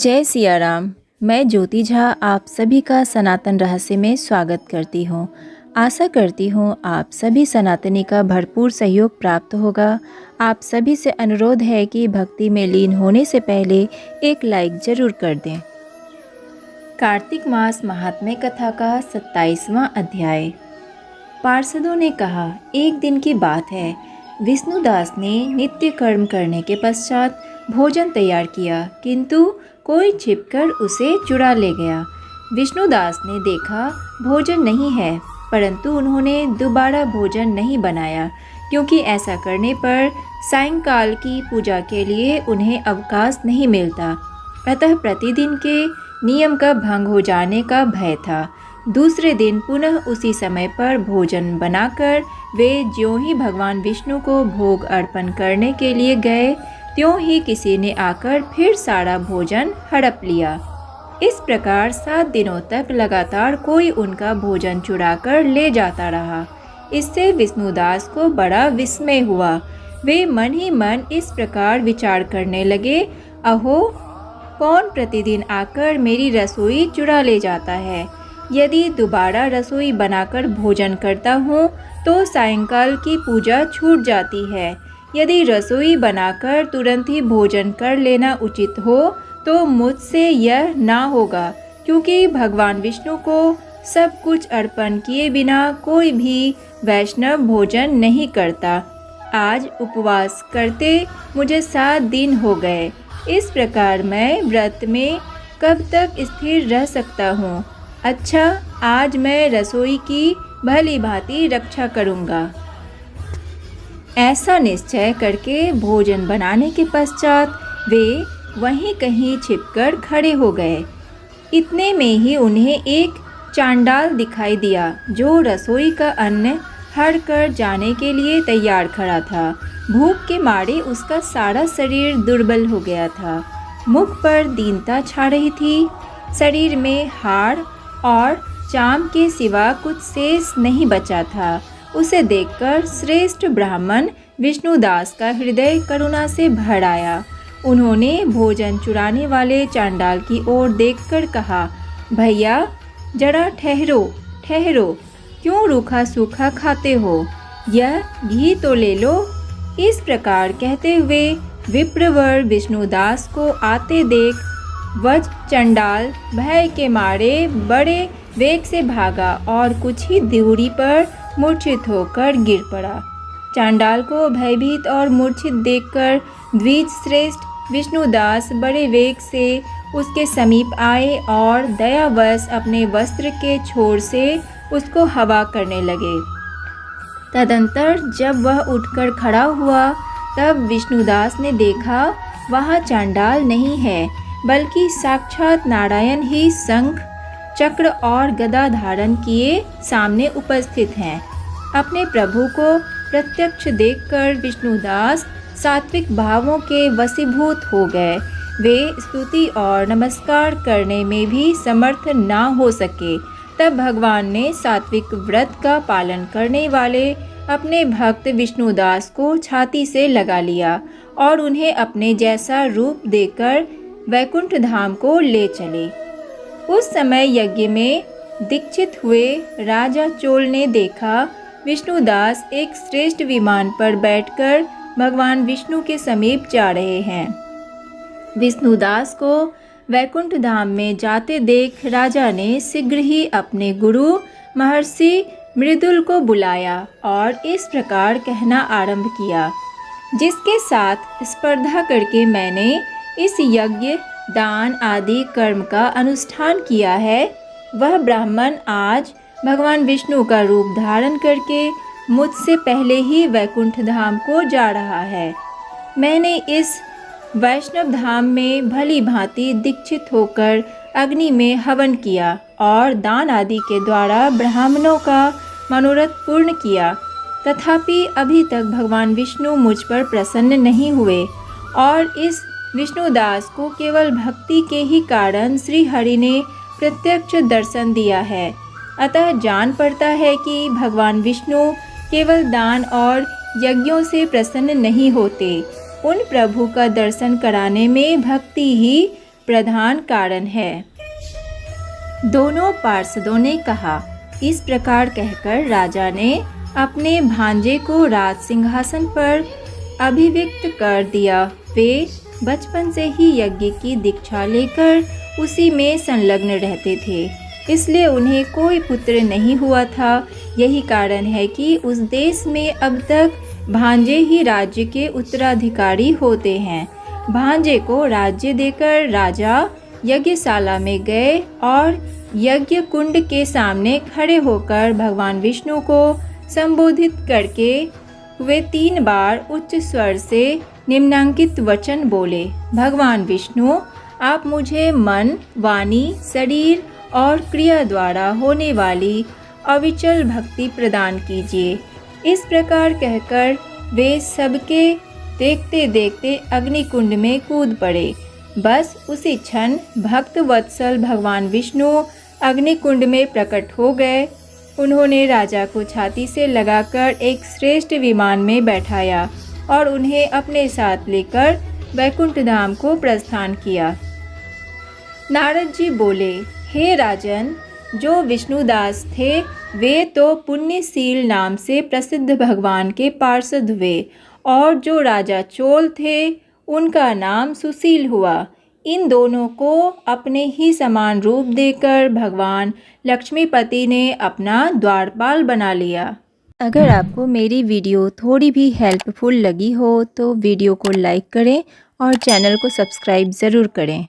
जय सिया राम। मैं ज्योति झा आप सभी का सनातन रहस्य में स्वागत करती हूँ। आशा करती हूँ आप सभी सनातनी का भरपूर सहयोग प्राप्त होगा। आप सभी से अनुरोध है कि भक्ति में लीन होने से पहले एक लाइक जरूर कर दें। कार्तिक मास महात्म्य कथा का 27वां अध्याय। पार्षदों ने कहा, एक दिन की बात है, विष्णुदास ने नित्य कर्म करने के पश्चात भोजन तैयार किया, किंतु कोई छिपकर उसे चुरा ले गया। विष्णुदास ने देखा भोजन नहीं है, परंतु उन्होंने दोबारा भोजन नहीं बनाया, क्योंकि ऐसा करने पर सायंकाल की पूजा के लिए उन्हें अवकाश नहीं मिलता। अतः प्रतिदिन के नियम का भंग हो जाने का भय था। दूसरे दिन पुनः उसी समय पर भोजन बनाकर वे ज्यों ही भगवान विष्णु को भोग अर्पण करने के लिए गए, त्यों ही किसी ने आकर फिर सारा भोजन हड़प लिया। इस प्रकार 7 दिनों तक लगातार कोई उनका भोजन चुराकर ले जाता रहा। इससे विष्णुदास को बड़ा विस्मय हुआ। वे मन ही मन इस प्रकार विचार करने लगे, अहो, कौन प्रतिदिन आकर मेरी रसोई चुरा ले जाता है। यदि दोबारा रसोई बनाकर भोजन करता हूँ तो सायंकाल की पूजा छूट जाती है। यदि रसोई बनाकर तुरंत ही भोजन कर लेना उचित हो तो मुझसे यह ना होगा, क्योंकि भगवान विष्णु को सब कुछ अर्पण किए बिना कोई भी वैष्णव भोजन नहीं करता। आज उपवास करते मुझे 7 दिन हो गए। इस प्रकार मैं व्रत में कब तक स्थिर रह सकता हूँ। अच्छा, आज मैं रसोई की भली भांति रक्षा करूँगा। ऐसा निश्चय करके भोजन बनाने के पश्चात वे वहीं कहीं छिपकर खड़े हो गए। इतने में ही उन्हें एक चांडाल दिखाई दिया, जो रसोई का अन्न हड़ कर जाने के लिए तैयार खड़ा था। भूख के मारे उसका सारा शरीर दुर्बल हो गया था। मुख पर दीनता छा रही थी। शरीर में हाड़ और चाम के सिवा कुछ शेष नहीं बचा था। उसे देखकर श्रेष्ठ ब्राह्मण विष्णुदास का हृदय करुणा से भर आया। उन्होंने भोजन चुराने वाले चांडाल की ओर देखकर कहा, भैया जरा ठहरो ठहरो, क्यों रूखा सूखा खाते हो, यह घी तो ले लो। इस प्रकार कहते हुए विप्रवर विष्णुदास को आते देख वज चंडाल भय के मारे बड़े वेग से भागा और कुछ ही दूरी पर मूर्छित होकर गिर पड़ा। चांडाल को भयभीत और मूर्छित देखकर द्विज श्रेष्ठ विष्णुदास बड़े वेग से उसके समीप आए और दयावश अपने वस्त्र के छोर से उसको हवा करने लगे। तदंतर जब वह उठकर खड़ा हुआ, तब विष्णुदास ने देखा वह चांडाल नहीं है, बल्कि साक्षात नारायण ही शंख चक्र और गदा धारण किए सामने उपस्थित हैं। अपने प्रभु को प्रत्यक्ष देखकर विष्णुदास सात्विक भावों के वशीभूत हो गए। वे स्तुति और नमस्कार करने में भी समर्थ ना हो सके। तब भगवान ने सात्विक व्रत का पालन करने वाले अपने भक्त विष्णुदास को छाती से लगा लिया और उन्हें अपने जैसा रूप देकर वैकुंठ धाम को ले चले। उस समय यज्ञ में दीक्षित हुए राजा चोल ने देखा विष्णुदास एक श्रेष्ठ विमान पर बैठकर भगवान विष्णु के समीप जा रहे हैं। विष्णुदास को वैकुंठ धाम में जाते देख राजा ने शीघ्र ही अपने गुरु महर्षि मृदुल को बुलाया और इस प्रकार कहना आरंभ किया, जिसके साथ स्पर्धा करके मैंने इस यज्ञ दान आदि कर्म का अनुष्ठान किया है, वह ब्राह्मण आज भगवान विष्णु का रूप धारण करके मुझसे पहले ही वैकुंठ धाम को जा रहा है। मैंने इस वैष्णव धाम में भली भांति दीक्षित होकर अग्नि में हवन किया और दान आदि के द्वारा ब्राह्मणों का मनोरथ पूर्ण किया। तथापि अभी तक भगवान विष्णु मुझ पर प्रसन्न नहीं हुए और इस विष्णुदास को केवल भक्ति के ही कारण श्री हरि ने प्रत्यक्ष दर्शन दिया है। अतः जान पड़ता है कि भगवान विष्णु केवल दान और यज्ञों से प्रसन्न नहीं होते। उन प्रभु का दर्शन कराने में भक्ति ही प्रधान कारण है। दोनों पार्षदों ने कहा। इस प्रकार कहकर राजा ने अपने भांजे को राज सिंहासन पर अभिषिक्त कर दिया। वे बचपन से ही यज्ञ की दीक्षा लेकर उसी में संलग्न रहते थे, इसलिए उन्हें कोई पुत्र नहीं हुआ था। यही कारण है कि उस देश में अब तक भांजे ही राज्य के उत्तराधिकारी होते हैं। भांजे को राज्य देकर राजा यज्ञशाला में गए और यज्ञ कुंड के सामने खड़े होकर भगवान विष्णु को संबोधित करके वे 3 बार उच्च स्वर से निम्नांकित वचन बोले। भगवान विष्णु, आप मुझे मन, वाणी, शरीर और क्रिया द्वारा होने वाली अविचल भक्ति प्रदान कीजिए। इस प्रकार कहकर वे सबके देखते देखते अग्निकुंड में कूद पड़े। बस उसी क्षण भक्त वत्सल भगवान विष्णु अग्निकुंड में प्रकट हो गए। उन्होंने राजा को छाती से लगाकर एक श्रेष्ठ विमान में बैठाया और उन्हें अपने साथ लेकर वैकुंठ धाम को प्रस्थान किया। नारद जी बोले, हे राजन, जो विष्णुदास थे वे तो पुण्यशील नाम से प्रसिद्ध भगवान के पार्षद हुए और जो राजा चोल थे उनका नाम सुशील हुआ। इन दोनों को अपने ही समान रूप देकर भगवान लक्ष्मीपति ने अपना द्वारपाल बना लिया। अगर आपको मेरी वीडियो थोड़ी भी हेल्पफुल लगी हो तो वीडियो को लाइक करें और चैनल को सब्सक्राइब ज़रूर करें।